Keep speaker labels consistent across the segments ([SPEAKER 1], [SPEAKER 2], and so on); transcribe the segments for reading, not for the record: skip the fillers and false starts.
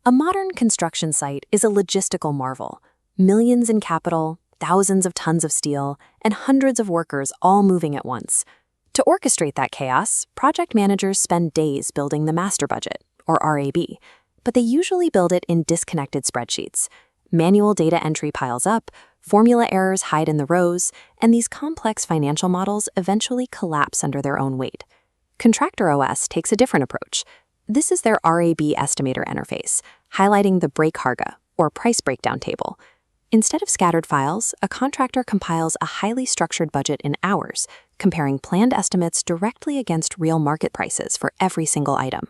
[SPEAKER 1] A modern construction site is a logistical marvel. Millions in capital, thousands of tons of steel, and hundreds of workers all moving at once. To orchestrate that chaos, project managers spend days building the master budget, or RAB, but they usually build it in disconnected spreadsheets. Manual data entry piles up, formula errors hide in the rows, and these complex financial models eventually collapse under their own weight. Kontraktor OS takes a different approach. This is their RAB estimator interface, highlighting the break-harga, or price breakdown table. Instead of scattered files, a contractor compiles a highly structured budget in hours, comparing planned estimates directly against real market prices for every single item.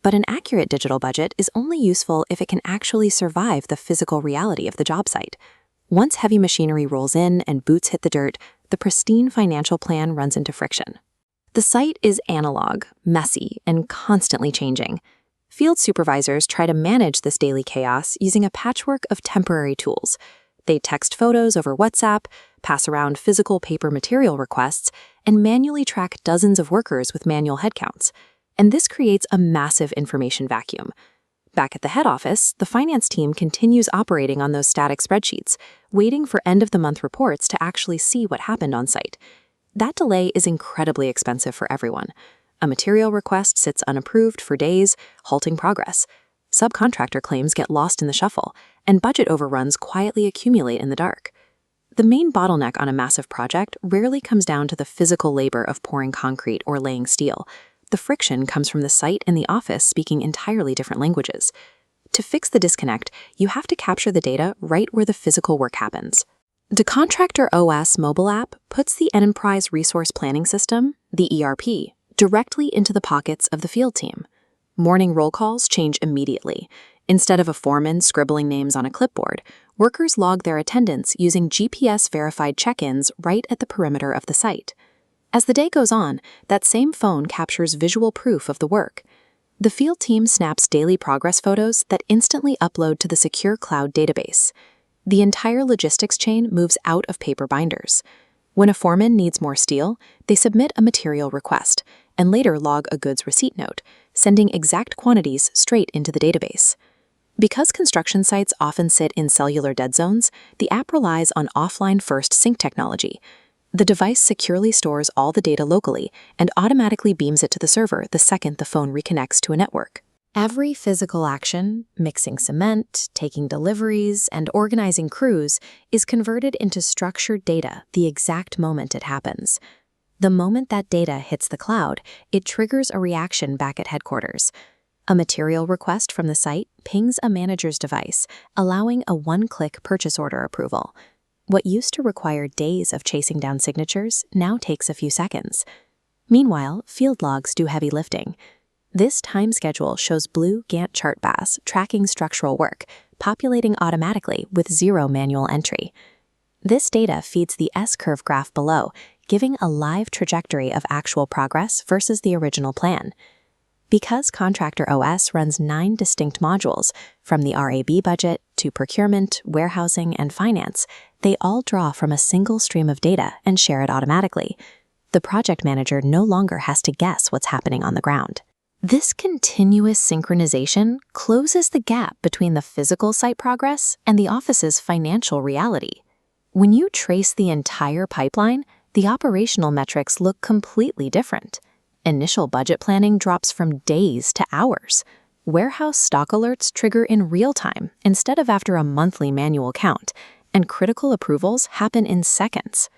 [SPEAKER 1] But an accurate digital budget is only useful if it can actually survive the physical reality of the job site. Once heavy machinery rolls in and boots hit the dirt, the pristine financial plan runs into friction. The site is analog, messy, and constantly changing. Field supervisors try to manage this daily chaos using a patchwork of temporary tools. They text photos over WhatsApp, pass around physical paper material requests, and manually track dozens of workers with manual headcounts. And this creates a massive information vacuum. Back at the head office, the finance team continues operating on those static spreadsheets, waiting for end-of-the-month reports to actually see what happened on site. That delay is incredibly expensive for everyone. A material request sits unapproved for days, halting progress. Subcontractor claims get lost in the shuffle, and budget overruns quietly accumulate in the dark. The main bottleneck on a massive project rarely comes down to the physical labor of pouring concrete or laying steel. The friction comes from the site and the office speaking entirely different languages. To fix the disconnect, you have to capture the data right where the physical work happens. The Kontraktor OS mobile app puts the Enterprise Resource Planning System, the ERP, directly into the pockets of the field team. Morning roll calls change immediately. Instead of a foreman scribbling names on a clipboard, workers log their attendance using GPS-verified check-ins right at the perimeter of the site. As the day goes on, that same phone captures visual proof of the work. The field team snaps daily progress photos that instantly upload to the secure cloud database. The entire logistics chain moves out of paper binders. When a foreman needs more steel, they submit a material request and later log a goods receipt note, sending exact quantities straight into the database. Because construction sites often sit in cellular dead zones, the app relies on offline-first sync technology. The device securely stores all the data locally and automatically beams it to the server the second the phone reconnects to a network. Every physical action, mixing cement, taking deliveries, and organizing crews, is converted into structured data the exact moment it happens. The moment that data hits the cloud, it triggers a reaction back at headquarters. A material request from the site pings a manager's device, allowing a one-click purchase order approval. What used to require days of chasing down signatures now takes a few seconds. Meanwhile, field logs do heavy lifting. This time schedule shows blue Gantt chart bars tracking structural work, populating automatically with zero manual entry. This data feeds the S-curve graph below, giving a live trajectory of actual progress versus the original plan. Because Kontraktor OS runs 9 distinct modules, from the RAB budget to procurement, warehousing, and finance, they all draw from a single stream of data and share it automatically. The project manager no longer has to guess what's happening on the ground. This continuous synchronization closes the gap between the physical site progress and the office's financial reality. When you trace the entire pipeline, the operational metrics look completely different. Initial budget planning drops from days to hours. Warehouse stock alerts trigger in real time instead of after a monthly manual count, and critical approvals happen in seconds.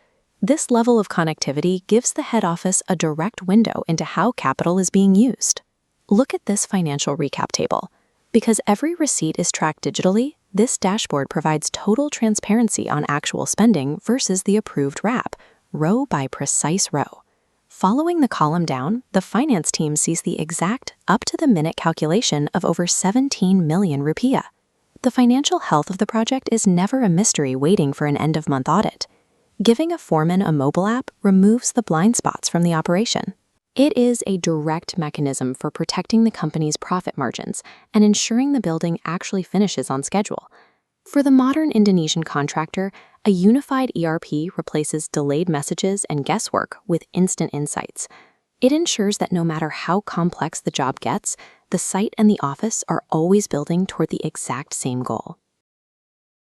[SPEAKER 1] This level of connectivity gives the head office a direct window into how capital is being used. Look at this financial recap table. Because every receipt is tracked digitally, this dashboard provides total transparency on actual spending versus the approved wrap, row by precise row. Following the column down, the finance team sees the exact, up-to-the-minute calculation of over 17 million rupiah. The financial health of the project is never a mystery waiting for an end-of-month audit. Giving a foreman a mobile app removes the blind spots from the operation. It is a direct mechanism for protecting the company's profit margins and ensuring the building actually finishes on schedule. For the modern Indonesian contractor, a unified ERP replaces delayed messages and guesswork with instant insights. It ensures that no matter how complex the job gets, the site and the office are always building toward the exact same goal.